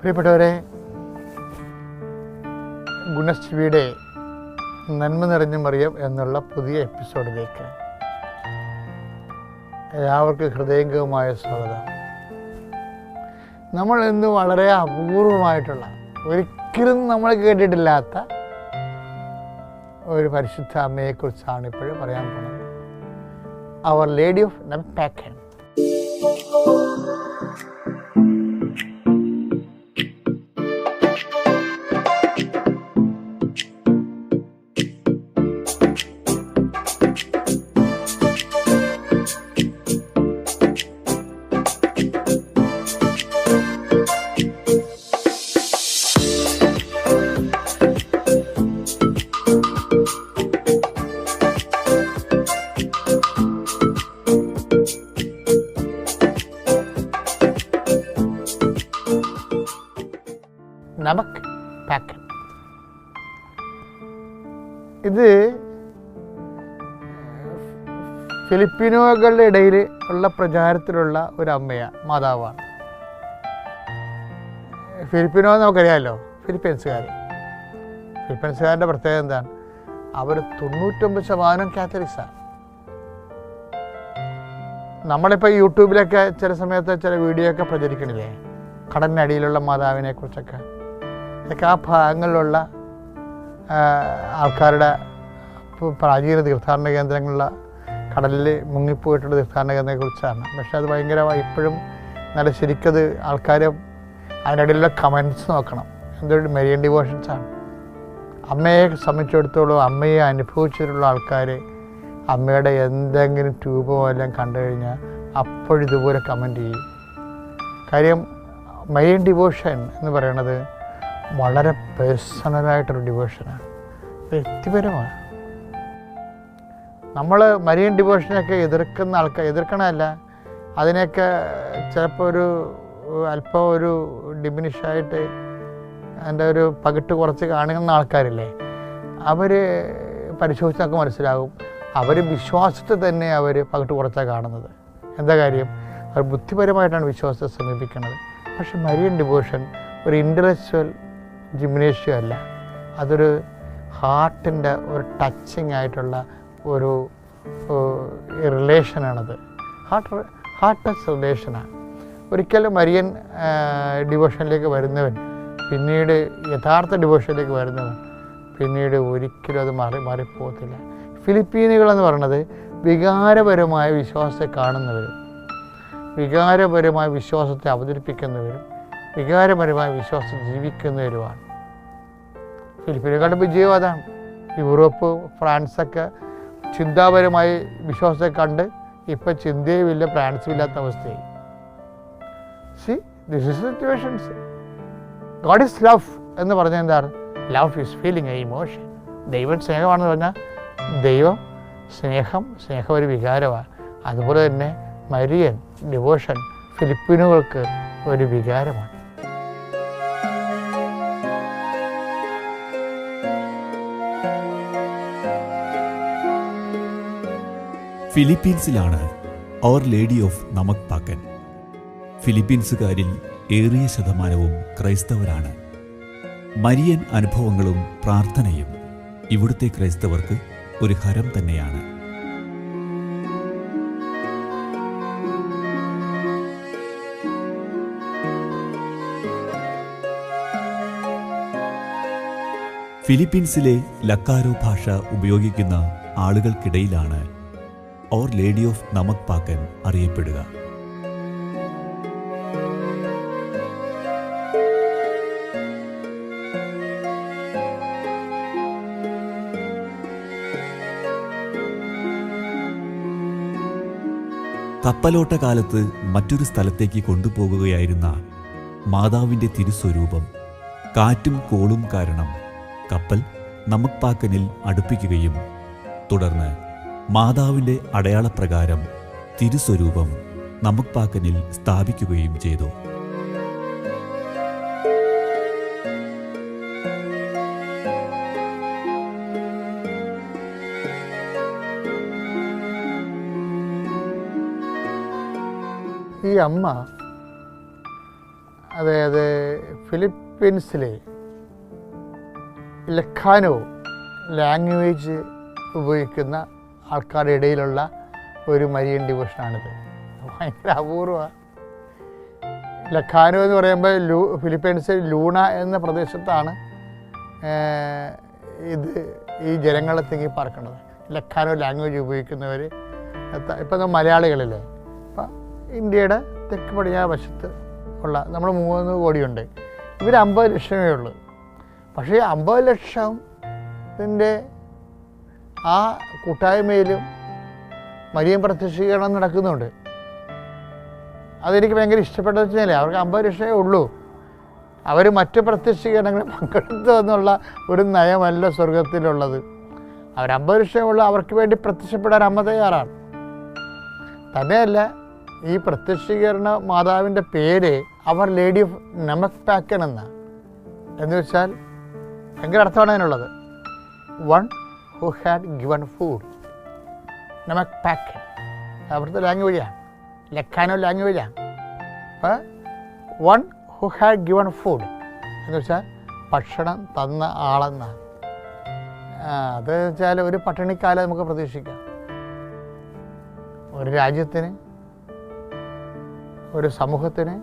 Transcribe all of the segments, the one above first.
പ്രിയപ്പെട്ടവരെ, ഗുണശ്രീയുടെ നന്മ നിറഞ്ഞ മറിയം എന്നുള്ള പുതിയ എപ്പിസോഡിലേക്ക് എല്ലാവർക്കും ഹൃദയംഗമായ സ്വാഗതം. നമ്മൾ ഇന്ന് വളരെ അപൂർവമായിട്ടുള്ള, ഒരിക്കലും നമ്മൾ കേട്ടിട്ടില്ലാത്ത ഒരു പരിശുദ്ധ അമ്മയെക്കുറിച്ചാണ് ഇപ്പോഴും പറയാൻ പോകുന്നത്. അവർ ലേഡി ഓഫ് നംപാക്കൻ. നമക് പാക്കൻ. ഇത് ഫിലിപ്പിനോകളുടെ ഇടയിൽ ഉള്ള പ്രചാരത്തിലുള്ള ഒരു മാതാവാണ്. ഫിലിപ്പിനോ നമുക്കറിയാമല്ലോ, ഫിലിപ്പീൻസുകാരുടെ പ്രത്യേകത എന്താണ്? അവർ 99% കാത്തലിക്സാണ്. നമ്മളിപ്പോൾ യൂട്യൂബിലൊക്കെ ചില സമയത്ത് ചില വീഡിയോ ഒക്കെ പ്രചരിക്കണില്ലേ, കടലിനടിയിലുള്ള മാതാവിനെ കുറിച്ചൊക്കെ. ഇതൊക്കെ ആ ഭാഗങ്ങളിലുള്ള ആൾക്കാരുടെ പ്രാചീന തീർത്ഥാടന കേന്ദ്രങ്ങളിലുള്ള കടലിൽ മുങ്ങിപ്പോയിട്ടുള്ള തീർത്ഥാടന കേന്ദ്രത്തെക്കുറിച്ചാണ്. പക്ഷെ അത് ഭയങ്കരമായി ഇപ്പോഴും നല്ല ശരിക്കത് ആൾക്കാർ അതിനിടയിലുള്ള കമൻറ്റ്സ് നോക്കണം. എന്തൊരു മെരിയൻ ഡിവോഷൻസാണ്. അമ്മയെ സംബന്ധിച്ചിടത്തോളം അമ്മയെ അനുഭവിച്ചിട്ടുള്ള ആൾക്കാർ അമ്മയുടെ എന്തെങ്കിലും ട്യൂബോ എല്ലാം കണ്ടു കഴിഞ്ഞാൽ അപ്പോഴിതുപോലെ കമൻറ്റ് ചെയ്യും. കാര്യം മെരിയൻ ഡിവോഷൻ എന്ന് പറയുന്നത് വളരെ പേഴ്സണലായിട്ടൊരു ഡിവോഷനാണ്, വ്യക്തിപരമാണ്. നമ്മൾ മരിയൻ ഡിവോഷനൊക്കെ എതിർക്കണമല്ല, അതിനെയൊക്കെ ചിലപ്പോൾ അല്പം ഒരു ഡിമിനിഷായിട്ട് അതിൻ്റെ ഒരു പകിട്ട് കുറച്ച് കാണുന്ന ആൾക്കാരില്ലേ, അവർ പരിശോധിച്ച് നമുക്ക് മനസ്സിലാകും അവർ വിശ്വാസത്തെ തന്നെ അവർ പകിട്ട് കുറച്ചാണ് കാണുന്നത്. എന്താ കാര്യം? അവർ ബുദ്ധിപരമായിട്ടാണ് വിശ്വാസത്തെ സമീപിക്കുന്നത്. പക്ഷെ മരിയൻ ഡിവോഷൻ ഒരു ഇൻ്റലക്ച്വൽ ജിംനേഷ്യം അല്ല, അതൊരു ഹാർട്ടിൻ്റെ ഒരു ടച്ചിങ് ആയിട്ടുള്ള ഒരു റിലേഷനാണത്. Heart touch റിലേഷനാണ്. ഒരിക്കലും മരിയൻ ഡിവോഷനിലേക്ക് വരുന്നവൻ പിന്നീട് യഥാർത്ഥ ഡിവോഷനിലേക്ക് വരുന്നവൻ പിന്നീട് ഒരിക്കലും അത് മാറിപ്പോകത്തില്ല. ഫിലിപ്പീനുകളെന്ന് പറയുന്നത് വികാരപരമായ വിശ്വാസത്തെ കാണുന്നവരും വികാരപരമായ വിശ്വാസത്തെ അവതരിപ്പിക്കുന്നവരും വികാരപരമായ വിശ്വാസം ജീവിക്കുന്നവരുമാണ്. ഫിലിപ്പീനുകളുടെ വിജയം അതാണ്. യൂറോപ്പ്, ഫ്രാൻസൊക്കെ ചിന്താപരമായി വിശ്വാസത്തെ കണ്ട് ഇപ്പം ചിന്തയുമില്ല, ഫ്രാൻസും ഇല്ലാത്ത അവസ്ഥയായി. This is situations. God is love എന്ന് പറഞ്ഞാൽ എന്താണ്? Love is feeling A emotion. ദൈവം സ്നേഹമാണെന്ന് പറഞ്ഞാൽ ദൈവം സ്നേഹം ഒരു വികാരമാണ്. അതുപോലെ തന്നെ മരിയൻ ഡിവോഷൻ ഫിലിപ്പീനുകൾക്ക് ഒരു വികാരമാണ്. ഫിലിപ്പീൻസിലാണ് അവർ ലേഡി ഓഫ് നമക് പാക്കൻ. ഫിലിപ്പീൻസുകാരിൽ ഏറിയ ശതമാനവും ക്രൈസ്തവരാണ്. മരിയൻ അനുഭവങ്ങളും പ്രാർത്ഥനയും ഇവിടുത്തെ ക്രൈസ്തവർക്ക് ഒരു ഹരം തന്നെയാണ്. ഫിലിപ്പീൻസിലെ ലക്കാരോ ഭാഷ ഉപയോഗിക്കുന്ന ആളുകൾക്കിടയിലാണ് അവർ ലേഡി ഓഫ് നമക് പാക്കൻ അറിയപ്പെടുക. കപ്പലോട്ട കാലത്ത് മറ്റൊരു സ്ഥലത്തേക്ക് കൊണ്ടുപോകുകയായിരുന്ന മാതാവിൻ്റെ തിരുസ്വരൂപം കാറ്റും കോളും കാരണം കപ്പൽ നമക് പാക്കനിൽ അടുപ്പിക്കുകയും തുടർന്ന് മാതാവിൻ്റെ അടയാളപ്രകാരം തിരുസ്വരൂപം നമക് പാക്കനിൽ സ്ഥാപിക്കുകയും ചെയ്തു. ഈ അമ്മ അതായത് ഫിലിപ്പീൻസിലെ ലഖാനോ ലാംഗ്വേജ് ഉപയോഗിക്കുന്ന ആൾക്കാരുടെ ഇടയിലുള്ള ഒരു മരിയൻ ഡിവോഷനാണിത്. ഭയങ്കര അപൂർവമാണ്. ലഖാനോ എന്ന് പറയുമ്പോൾ ഫിലിപ്പീൻസിൽ ലൂണ എന്ന പ്രദേശത്താണ് ഈ ജനങ്ങളെ തിങ്ങി പാർക്കുന്നത്. ലഖാനോ ലാംഗ്വേജ് ഉപയോഗിക്കുന്നവർ ഇപ്പം മലയാളികളില്ലേ, ഇപ്പം ഇന്ത്യയുടെ തെക്ക് പടിഞ്ഞാറ് വശത്ത് ഉള്ള നമ്മൾ 3 കോടിയുണ്ട്. ഇവർ 50 ലക്ഷമേ ഉള്ളൂ. പക്ഷേ 50 ലക്ഷത്തിൻ്റെ ആ കൂട്ടായ്മയിലും മരിയൻ പ്രത്യക്ഷീകരണം നടക്കുന്നുണ്ട്. അതെനിക്ക് ഭയങ്കര ഇഷ്ടപ്പെട്ടതെന്ന് വെച്ചാൽ അവർക്ക് 50 ലക്ഷമേ ഉള്ളൂ. അവർ മറ്റ് പ്രത്യക്ഷീകരണങ്ങളിൽ പങ്കെടുത്തു എന്നുള്ള ഒരു നയമല്ല സ്വർഗത്തിലുള്ളത്. അവർ 50 ലക്ഷമുള്ള അവർക്ക് വേണ്ടി പ്രത്യക്ഷപ്പെടാൻ അമ്മ തയ്യാറാണ്. തന്നെയല്ല, ഈ പ്രത്യക്ഷീകരണ മാതാവിൻ്റെ പേര് അവർ ലേഡി ഓഫ് നമക് പാക്കൻ എന്നാണ്. എന്ന് വെച്ചാൽ ഭയങ്കര അർത്ഥമാണ് അതിനുള്ളത്. One who had given food. നമക് പാക്കൻ അവിടുത്തെ ലാംഗ്വേജാണ്, ലഖാനോ ലാംഗ്വേജാണ്. അപ്പോൾ one who had given food എന്ന് വെച്ചാൽ ഭക്ഷണം തന്ന ആളെന്നാണ്. അത് വെച്ചാൽ ഒരു പട്ടിണിക്കാലം നമുക്ക് പ്രതീക്ഷിക്കാം. ഒരു രാജ്യത്തിന്, ഒരു സമൂഹത്തിന്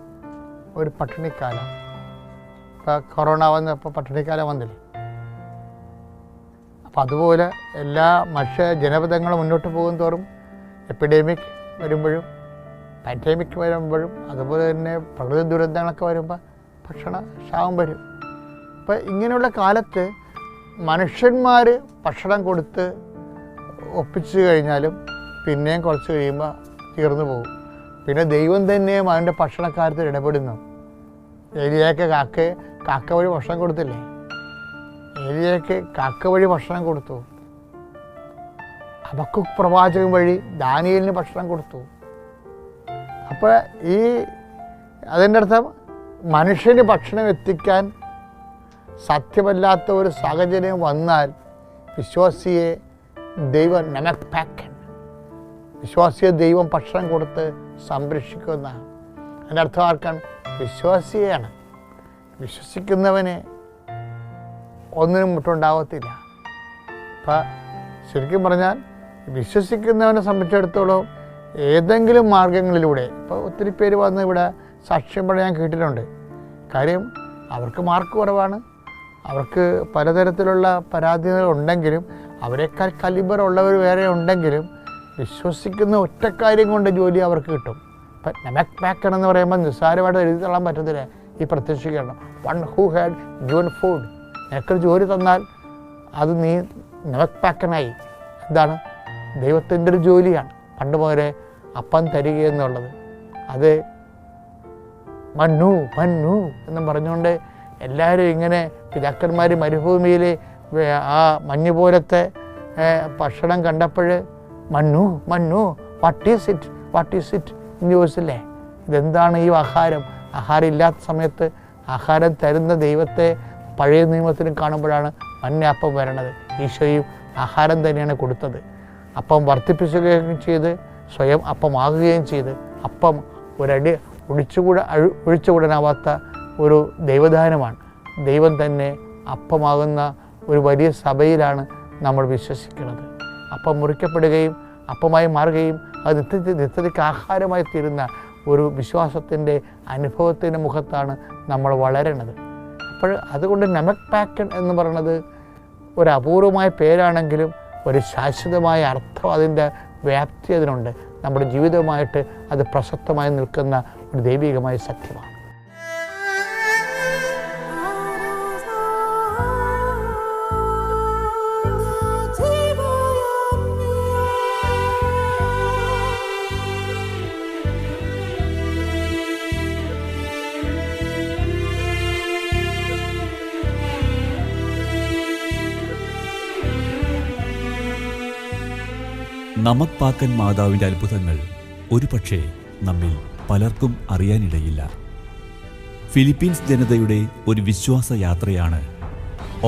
ഒരു പട്ടിണിക്കാലം. ഇപ്പോൾ കൊറോണ വന്നപ്പോൾ പട്ടിണിക്കാലം വന്നില്ലേ. അപ്പം അതുപോലെ എല്ലാ ജനപദങ്ങളും മുന്നോട്ട് പോകും തോറും എപ്പിഡമിക് വരുമ്പോഴും പാൻഡമിക് വരുമ്പോഴും അതുപോലെ തന്നെ പ്രകൃതി ദുരന്തങ്ങളൊക്കെ വരുമ്പോൾ ഭക്ഷണക്ഷാമം വരും. അപ്പം ഇങ്ങനെയുള്ള കാലത്ത് മനുഷ്യന്മാർ ഭക്ഷണം കൊടുത്ത് ഒപ്പിച്ചു കഴിഞ്ഞാലും പിന്നെയും കുറച്ച് കഴിയുമ്പോൾ തീർന്നു പോകും. പിന്നെ ദൈവം തന്നെയും അതിൻ്റെ ഭക്ഷണക്കാര്യത്തിൽ ഇടപെടുന്നു. ഏലിയാക്ക് കാക്ക വഴി ഭക്ഷണം കൊടുത്തില്ലേ? ഏലിയാക്ക് കാക്ക വഴി ഭക്ഷണം കൊടുത്തു. ഹബക്കൂക്ക് പ്രവാചകൻ വഴി ദാനിയേലിന് ഭക്ഷണം കൊടുത്തു. അപ്പോൾ അതിൻ്റെ അർത്ഥം മനുഷ്യന് ഭക്ഷണം എത്തിക്കാൻ സാധ്യമല്ലാത്ത ഒരു സാഹചര്യം വന്നാൽ വിശ്വാസിയെ ദൈവം നമക് പാക്കൻ, വിശ്വാസിയെ ദൈവം ഭക്ഷണം കൊടുത്ത് സംരക്ഷിക്കുന്നതാണ്. അതിൻ്റെ അർത്ഥം ആർക്കാണ്? വിശ്വാസിയെയാണ്. വിശ്വസിക്കുന്നവന് ഒന്നിനും മുട്ടുണ്ടാവത്തില്ല. അപ്പം ശരിക്കും പറഞ്ഞാൽ വിശ്വസിക്കുന്നവനെ സംബന്ധിച്ചിടത്തോളം ഏതെങ്കിലും മാർഗങ്ങളിലൂടെ, ഇപ്പോൾ ഒത്തിരി പേര് വന്ന് ഇവിടെ സാക്ഷ്യം പറയാൻ കേട്ടിട്ടുണ്ട്. കാര്യം അവർക്ക് മാർക്ക് കുറവാണ്, അവർക്ക് പലതരത്തിലുള്ള പരാതികൾ ഉണ്ടെങ്കിലും അവരെക്കാൾ കലിബറുള്ളവർ വേറെ ഉണ്ടെങ്കിലും വിശ്വസിക്കുന്ന ഒറ്റക്കാര്യം കൊണ്ട് ജോലി അവർക്ക് കിട്ടും. ഇപ്പം നമക് പാക്കൻ എന്ന് പറയുമ്പോൾ നിസ്സാരമായിട്ട് എഴുതി തള്ളാൻ പറ്റത്തില്ല. ഈ പ്രത്യക്ഷീകരണം one who had given food, നിനക്കൊരു ജോലി തന്നാൽ അത് നീ നമക് പാക്കനായി. എന്താണ്? ദൈവത്തിൻ്റെ ഒരു ജോലിയാണ്. പണ്ട് പോലെ അപ്പം തരിക എന്നുള്ളത്, അത് മന്നു മന്നു എന്നും പറഞ്ഞുകൊണ്ട് എല്ലാവരും ഇങ്ങനെ പിതാക്കന്മാർ മരുഭൂമിയിൽ ആ മഞ്ഞ് പോലത്തെ ഭക്ഷണം കണ്ടപ്പോൾ മന്നു മന്നു വാട്ട് ഈസ് ഇറ്റ് എന്ന് ചോദിച്ചില്ലേ? ഇതെന്താണ് ഈ ആഹാരം? ആഹാരം ഇല്ലാത്ത സമയത്ത് ആഹാരം തരുന്ന ദൈവത്തെ പഴയ നിയമത്തിലും കാണുമ്പോഴാണ് മഞ്ഞപ്പം വരണത്. ഈശോയും ആഹാരം തന്നെയാണ് കൊടുത്തത്. അപ്പം വർദ്ധിപ്പിക്കുകയും ചെയ്ത് സ്വയം അപ്പമാകുകയും ചെയ്ത്, അപ്പം ഒരടി ഒഴിച്ചുകൂടാനാവാത്ത ഒരു ദൈവദാനമാണ്. ദൈവം തന്നെ അപ്പമാകുന്ന ഒരു വലിയ സഭയിലാണ് നമ്മൾ വിശ്വസിക്കുന്നത്. അപ്പം മുറിക്കപ്പെടുകയും അപ്പമായി മാറുകയും അത് നിത്യതയ്ക്ക് ആഹാരമായി തീരുന്ന ഒരു വിശ്വാസത്തിൻ്റെ അനുഭവത്തിൻ്റെ മുഖത്താണ് നമ്മൾ വളരണത്. അപ്പോൾ അതുകൊണ്ട് നമക് പാക്കൻ എന്ന് പറയുന്നത് ഒരു അപൂർവമായ പേരാണെങ്കിലും ഒരു ശാശ്വതമായ അർത്ഥം, അതിൻ്റെ വ്യാപ്തി അതിനുണ്ട്. നമ്മുടെ ജീവിതവുമായിട്ട് അത് പ്രസക്തമായി നിൽക്കുന്ന ഒരു ദൈവികമായ സത്യമാണ്. നമക് പാക്കൻ മാതാവിൻ്റെ അത്ഭുതങ്ങൾ ഒരുപക്ഷെ നമ്മിൽ പലർക്കും അറിയാനിടയില്ല. ഫിലിപ്പീൻസ് ജനതയുടെ ഒരു വിശ്വാസ യാത്രയാണ്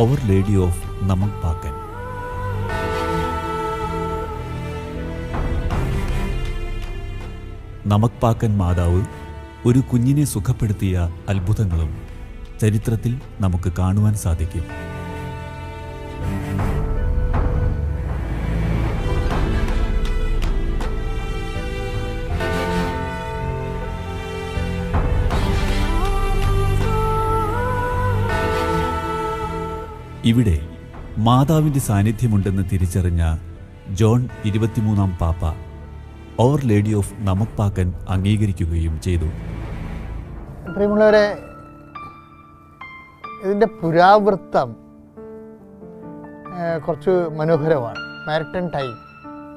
അവർ ലേഡി ഓഫ് നമക് പാക്കൻ. നമക് പാക്കൻ മാതാവ് ഒരു കുഞ്ഞിനെ സുഖപ്പെടുത്തിയ അത്ഭുതങ്ങളും ചരിത്രത്തിൽ നമുക്ക് കാണുവാൻ സാധിക്കും. ഇവിടെ മാതാവിൻ്റെ സാന്നിധ്യമുണ്ടെന്ന് തിരിച്ചറിഞ്ഞ ജോൺ 23-ാം പാപ്പ അവർ ലേഡി ഓഫ് നമുക്പാക്കൻ അംഗീകരിക്കുകയും ചെയ്തു. പ്രിയമുള്ളവരെ, ഇതിൻ്റെ പുരാവൃത്തം കുറച്ച് മനോഹരമാണ്.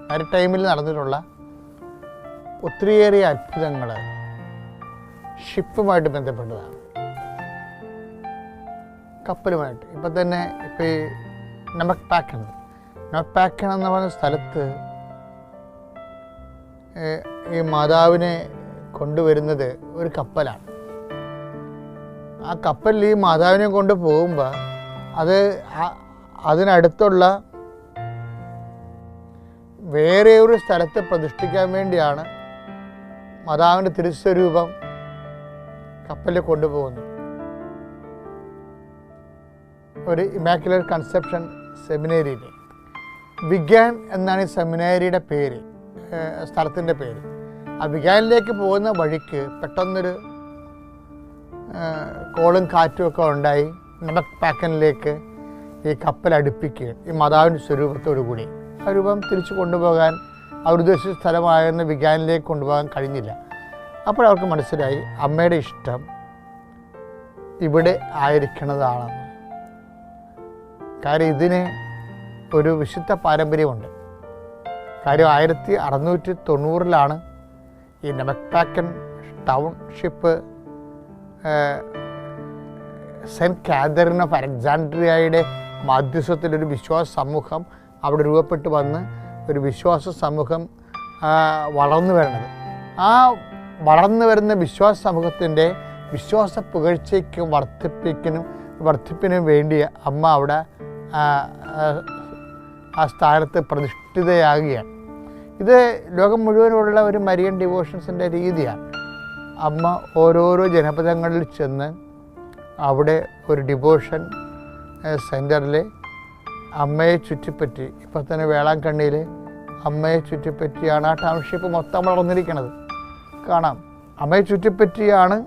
മാരിടൈമിൽ നടന്നിട്ടുള്ള ഒത്തിരിയേറെ അത്ഭുതങ്ങൾ ഷിപ്പുമായിട്ട് ബന്ധപ്പെട്ടതാണ്, കപ്പലുമായിട്ട്. ഇപ്പം തന്നെ ഈ നമക് പാക്കൻ എന്ന് പറഞ്ഞ സ്ഥലത്ത് ഈ മാതാവിനെ കൊണ്ടുവരുന്നത് ഒരു കപ്പലാണ്. ആ കപ്പലിൽ ഈ മാതാവിനെ കൊണ്ട് പോകുമ്പോൾ അതിനടുത്തുള്ള വേറെ ഒരു സ്ഥലത്ത് പ്രതിഷ്ഠിക്കാൻ വേണ്ടിയാണ് മാതാവിൻ്റെ തിരുസ്വരൂപം കപ്പലിൽ കൊണ്ടുപോകുന്നത്. ഒരു ഇമാക്കുലേറ്റ് കൺസെപ്ഷൻ സെമിനേരിയിൽ വിഗ്യാൻ എന്നാണ് ഈ സെമിനാരിയുടെ പേര്, സ്ഥലത്തിൻ്റെ പേര്. ആ വിഗ്യാനിലേക്ക് പോകുന്ന വഴിക്ക് പെട്ടെന്നൊരു കോളും കാറ്റുമൊക്കെ ഉണ്ടായി നമക് പാക്കനിലേക്ക് ഈ കപ്പൽ അടുപ്പിക്കുകയാണ് ഈ മാതാവിൻ്റെ സ്വരൂപത്തോടു കൂടി. ആ രൂപം തിരിച്ചു കൊണ്ടുപോകാൻ അവരുദ്ദേശിച്ച സ്ഥലമായെന്ന് വിഗ്യാനിലേക്ക് കൊണ്ടുപോകാൻ കഴിഞ്ഞില്ല. അപ്പോൾ അവർക്ക് മനസ്സിലായി അമ്മയുടെ ഇഷ്ടം ഇവിടെ ആയിരിക്കണതാണെന്ന്. കാര്യം ഇതിന് ഒരു വിശുദ്ധ പാരമ്പര്യമുണ്ട്. കാര്യം 1690-ലാണ് ഈ നമക് പാക്കൻ ടൗൺഷിപ്പ് സെൻറ്റ് കാതറിൻ ഓഫ് അലക്സാൻഡ്രിയയുടെ മാധ്യസ്ഥത്തിലൊരു വിശ്വാസ സമൂഹം അവിടെ രൂപപ്പെട്ട് വന്ന് ഒരു വിശ്വാസ സമൂഹം വളർന്നു വരുന്നത്. ആ വളർന്നു വരുന്ന വിശ്വാസ സമൂഹത്തിൻ്റെ വിശ്വാസ പുകഴ്ചയ്ക്കും വർദ്ധിപ്പിനും വേണ്ടി അമ്മ അവിടെ ആ സ്ഥാനത്ത് പ്രതിഷ്ഠിതയാകുകയാണ്. ഇത് ലോകം മുഴുവനുള്ള ഒരു മരിയൻ ഡിവോഷൻസിൻ്റെ രീതിയാണ്. അമ്മ ഓരോരോ ജനപദങ്ങളിൽ ചെന്ന് അവിടെ ഒരു ഡിവോഷൻ സെൻറ്ററിൽ അമ്മയെ ചുറ്റിപ്പറ്റി, ഇപ്പോൾ തന്നെ വേളാങ്കണ്ണിയിൽ അമ്മയെ ചുറ്റിപ്പറ്റിയാണ് ആ ടൗൺഷിപ്പ് മൊത്തം വളർന്നിരിക്കുന്നത്. കാണാം, അമ്മയെ ചുറ്റിപ്പറ്റിയാണ്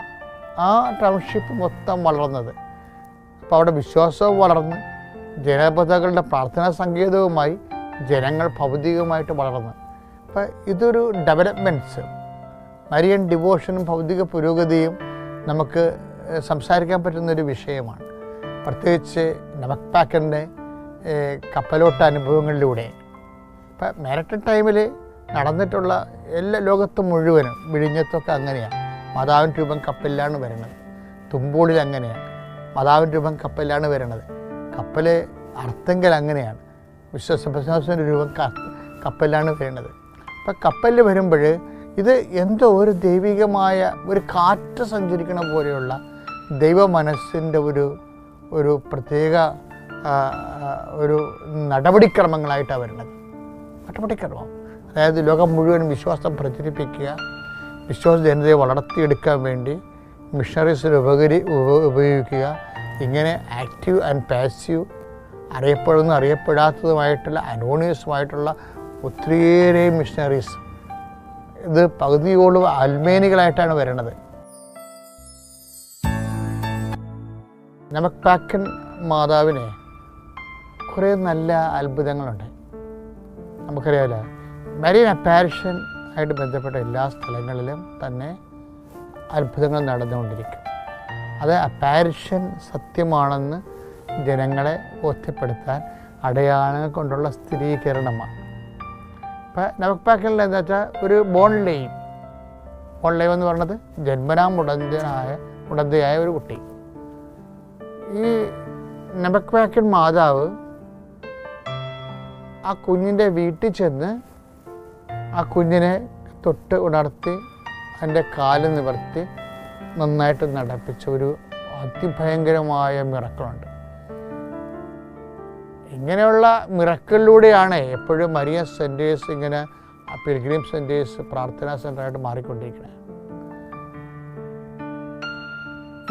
ആ ടൗൺഷിപ്പ് മൊത്തം വളർന്നത്. അപ്പോൾ അവിടെ വിശ്വാസവും വളർന്ന് ജനപദങ്ങളുടെ പ്രാർത്ഥനാ സങ്കേതവുമായി ജനങ്ങൾ ഭൗതികമായിട്ട് വളർന്നു. അപ്പം ഇതൊരു ഡെവലപ്മെൻറ്റ്സ്, മരിയൻ ഡിവോഷനും ഭൗതിക പുരോഗതിയും നമുക്ക് സംസാരിക്കാൻ പറ്റുന്നൊരു വിഷയമാണ്. പ്രത്യേകിച്ച് നമക് പാക്കൻ്റെ കപ്പലോട്ട അനുഭവങ്ങളിലൂടെ. ഇപ്പം മാരിടൈം ടൈമിൽ നടന്നിട്ടുള്ള എല്ലാ ലോകത്തും മുഴുവനും വിഴിഞ്ഞത്തൊക്കെ അങ്ങനെയാണ്. മാതാവിൻ രൂപം കപ്പലിലാണ് വരുന്നത്. തുമ്പോളിൽ അങ്ങനെയാണ്, മാതാവിൻ രൂപം കപ്പലിലാണ് വരുന്നത്. കപ്പൽ അർത്തങ്കൽ അങ്ങനെയാണ്, വിശ്വസന്റെ രൂപം കപ്പലിലാണ് വരുന്നത്. അപ്പം കപ്പലിൽ വരുമ്പോൾ ഇത് എന്തോ ഒരു ദൈവികമായ ഒരു കാറ്റ് സഞ്ചരിക്കണ പോലെയുള്ള ദൈവ മനസ്സിൻ്റെ ഒരു പ്രത്യേക ഒരു നടപടിക്രമങ്ങളായിട്ടാണ് വരുന്നത്. നടപടിക്രമം, അതായത് ലോകം മുഴുവൻ വിശ്വാസം പ്രചരിപ്പിക്കുക, വിശ്വാസ ജനതയെ വളർത്തിയെടുക്കാൻ വേണ്ടി മിഷണറീസിനെ ഉപയോഗിക്കുക. ഇങ്ങനെ ആക്റ്റീവ് ആൻഡ് പാസീവ്, അറിയപ്പെടുന്നതും അറിയപ്പെടാത്തതുമായിട്ടുള്ള അനോണിയസുമായിട്ടുള്ള ഒത്തിരിയേറെ മിഷണറീസ്, ഇത് പകുതിയോളം അൽമേനികളായിട്ടാണ് വരുന്നത്. നമക് പാക്കൻ മാതാവിന് കുറേ നല്ല അത്ഭുതങ്ങളുണ്ട്. നമുക്കറിയാമല്ലോ, മരിയൻ അപ്പാരിഷൻ ആയിട്ട് ബന്ധപ്പെട്ട എല്ലാ സ്ഥലങ്ങളിലും തന്നെ അത്ഭുതങ്ങൾ നടന്നുകൊണ്ടിരിക്കും. അത് അപ്പാരിഷൻ സത്യമാണെന്ന് ജനങ്ങളെ ബോധ്യപ്പെടുത്താൻ അടയാളങ്ങൾ കൊണ്ടുള്ള സ്ഥിരീകരണമാണ്. ഇപ്പം നമക് പാക്കനിൽ എന്താ വെച്ചാൽ ഒരു ബോൺ ലൈം എന്ന് പറയുന്നത് ജന്മനാ മുടന്തയായ ഒരു കുട്ടി. ഈ നമക് പാക്കൻ മാതാവ് ആ കുഞ്ഞിൻ്റെ വീട്ടിൽ ചെന്ന് ആ കുഞ്ഞിനെ തൊട്ട് ഉണർത്തി അതിൻ്റെ കാല് നിവർത്തി നന്നായിട്ട് നടപ്പിച്ച ഒരു അതിഭയങ്കരമായ മിറക്കിളുണ്ട്. ഇങ്ങനെയുള്ള മിറക്കിളിലൂടെയാണ് എപ്പോഴും മരിയ സെൻറ്റേഴ്സ് ഇങ്ങനെ പിൽഗ്രിം സെൻറ്റേഴ്സ് പ്രാർത്ഥനാ സെൻ്ററായിട്ട് മാറിക്കൊണ്ടിരിക്കുന്നത്.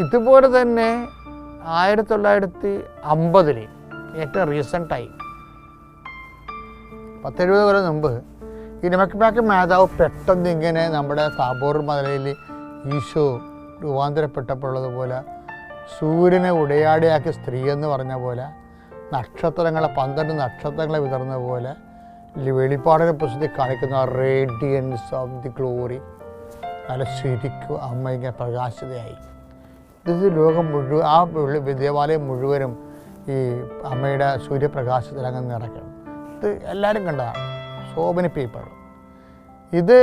ഇതുപോലെ തന്നെ 1950 ഏറ്റവും റീസെൻ്റായി 10-70 കൊല്ലം മുമ്പ് ഈ നെമക്പാക്കൻ മാതാവ് പെട്ടെന്ന് ഇങ്ങനെ നമ്മുടെ താബോർ മലയിൽ ഈശോ രൂപാന്തരപ്പെട്ടപ്പോഴുള്ളതുപോലെ സൂര്യനെ ഉടയാടിയാക്കിയ സ്ത്രീ എന്ന് പറഞ്ഞ പോലെ നക്ഷത്രങ്ങളെ 12 നക്ഷത്രങ്ങളെ വിതർന്ന പോലെ വെളിപ്പാടിനെ പുസ്തകത്തിൽ കാണിക്കുന്ന റേഡിയൻസ് ഓഫ് ദി ഗ്ലോറി നല്ല ശരിക്കും അമ്മ ഇങ്ങനെ പ്രകാശിതയായി. ഇത് ലോകം മുഴുവൻ ആ ദേവാലയം മുഴുവനും ഈ അമ്മയുടെ സൂര്യപ്രകാശത്തിൽ അങ്ങ് നിറയ്ക്കണം. ഇത് എല്ലാവരും കണ്ടതാണ്, സോ മെനി പീപ്പിൾ. ഇത്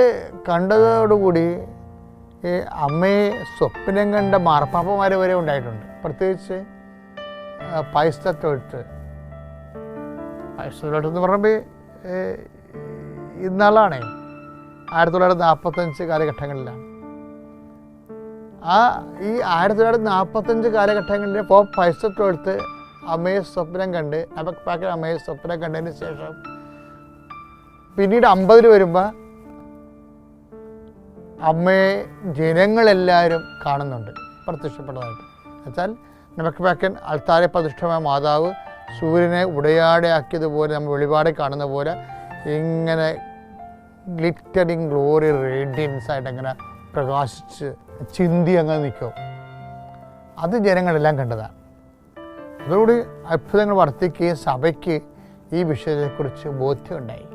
കണ്ടതോടുകൂടി ഈ അമ്മയെ സ്വപ്നം കണ്ട മാർപ്പാപ്പമാർ വരെ ഉണ്ടായിട്ടുണ്ട്. പ്രത്യേകിച്ച് പൈസ്തത്തൊഴുത്ത് എന്ന് പറയുമ്പോൾ ഇന്നാളാണേ 1945 കാലഘട്ടങ്ങളിലാണ്. ഈ 1945 കാലഘട്ടങ്ങളിൽ പോപ്പ് പൈസ്തത്തൊഴുത്ത് അമ്മയെ സ്വപ്നം കണ്ട് നെമക്പാക്കൻ അമ്മയെ സ്വപ്നം കണ്ടതിന് ശേഷം പിന്നീട് 50 വരുമ്പോൾ അമ്മയെ ജനങ്ങളെല്ലാവരും കാണുന്നുണ്ട് പ്രത്യക്ഷപ്പെട്ടതായിട്ട്. എന്നുവെച്ചാൽ നെമക്പാക്കൻ അൾത്താരെ പ്രതിഷ്ഠമായ മാതാവ് സൂര്യനെ ഉടയാടയാക്കിയതുപോലെ നമ്മൾ വെളിപാടെ കാണുന്ന പോലെ ഇങ്ങനെ ഗ്ലിറ്ററിങ് ഗ്ലോറി റേഡിയൻസ് ആയിട്ട് അങ്ങനെ പ്രകാശിച്ച് ചിന്തി അങ്ങനെ നിൽക്കും. അത് ജനങ്ങളെല്ലാം കണ്ടതാണ്. അതോടുകൂടി അത്ഭുതങ്ങൾ വർദ്ധിക്കുകയും സഭയ്ക്ക് ഈ വിഷയത്തെക്കുറിച്ച് ബോധ്യമുണ്ടായി.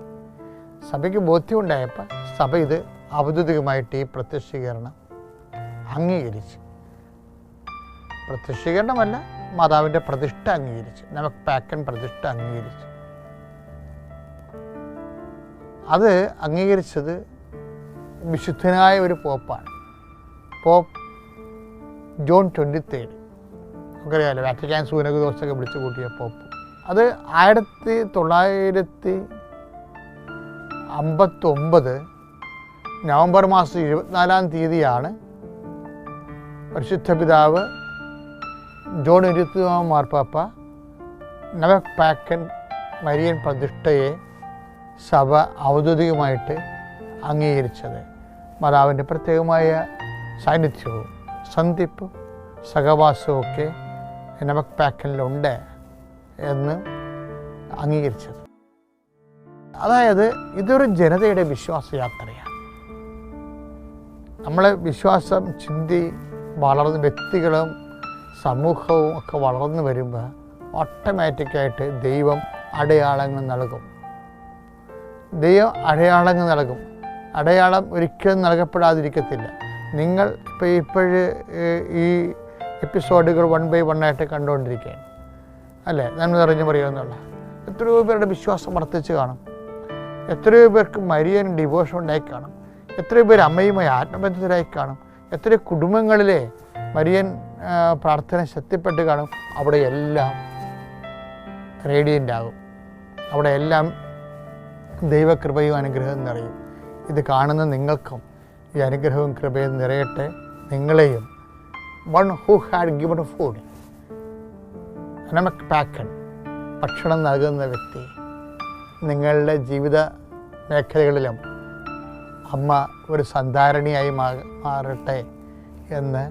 സഭയ്ക്ക് ബോധ്യമുണ്ടായപ്പോൾ സഭ ഇത് ഔദ്യോഗികമായിട്ട് ഈ പ്രത്യക്ഷീകരണം അംഗീകരിച്ചു. പ്രത്യക്ഷീകരണമല്ല, മാതാവിൻ്റെ പ്രതിഷ്ഠ അംഗീകരിച്ചു, നെമക്പാക്കൻ പ്രതിഷ്ഠ അംഗീകരിച്ചു. അത് അംഗീകരിച്ചത് വിശുദ്ധനായ ഒരു പോപ്പാണ്, പോപ്പ് ജോൺ 23. നമുക്കറിയാമല്ലോ, വാറ്റിക്കാൻ സൂനകദോസൊക്കെ വിളിച്ചു കൂട്ടിയ പോപ്പ്. അത് 1959 നവംബർ മാസം 24-ാം തീയതിയാണ് പരിശുദ്ധ പിതാവ് ജോൺ 23 മാർപ്പാപ്പ നെമക്പാക്കൻ മരിയൻ പ്രതിഷ്ഠയെ സഭ ഔദ്യോഗികമായിട്ട് അംഗീകരിച്ചത്. മാതാവിൻ്റെ പ്രത്യേകമായ സാന്നിധ്യവും സന്ധിപ്പും സഹവാസവും ഒക്കെ നെമക്പാക്കനിലുണ്ട് എന്ന് അംഗീകരിച്ചത്. അതായത് ഇതൊരു ജനതയുടെ വിശ്വാസയാത്രയാണ്. നമ്മളെ വിശ്വാസം ചിന്തി വളർന്ന് വ്യക്തികളും സമൂഹവും ഒക്കെ വളർന്നു വരുമ്പോൾ ഓട്ടോമാറ്റിക്കായിട്ട് ദൈവം അടയാളങ്ങൾ നൽകും. ദൈവം അടയാളങ്ങൾ നൽകും. അടയാളം ഒരിക്കലും നൽകപ്പെടാതിരിക്കത്തില്ല. നിങ്ങൾ ഇപ്പോഴ് ഈ എപ്പിസോഡുകൾ 1 by 1 ആയിട്ട് കണ്ടുകൊണ്ടിരിക്കുകയാണ് അല്ലേ, നന്മ നിറഞ്ഞു പറയുമെന്നുള്ള. എത്രയോ പേരുടെ വിശ്വാസം വർദ്ധിച്ച് കാണും. എത്രയോ പേർക്ക് മരിയൻ ഡിവോഷൻ ഉണ്ടായി കാണും. എത്രയോ പേർ അമ്മയുമായി ആത്മബന്ധത്തിലായി കാണും. എത്രയോ കുടുംബങ്ങളിലെ മരിയൻ പ്രാർത്ഥന ശക്തിപ്പെട്ട് കാണും. അവിടെയെല്ലാം റേഡിയൻ്റ് ആകും. അവിടെയെല്ലാം ദൈവകൃപയും അനുഗ്രഹവും നിറയും. ഇത് കാണുന്ന നിങ്ങൾക്കും ഈ അനുഗ്രഹവും കൃപയും നിറയട്ടെ. നിങ്ങളെയും one who had given food, നെമക്പാക്കൻ ഭക്ഷണം നൽകുന്ന വ്യക്തി, നിങ്ങളുടെ ജീവിത മേഖലകളിലും അമ്മ ഒരു സന്ധാരണിയായി മാറട്ടെ എന്ന്,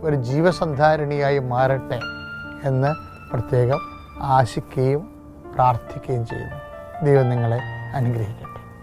ഒരു ജീവസന്ധാരണിയായി മാറട്ടെ എന്ന് പ്രത്യേകം ആശിക്കുകയും പ്രാർത്ഥിക്കുകയും ചെയ്യുന്നു. ദൈവം നിങ്ങളെ അനുഗ്രഹിക്കട്ടെ.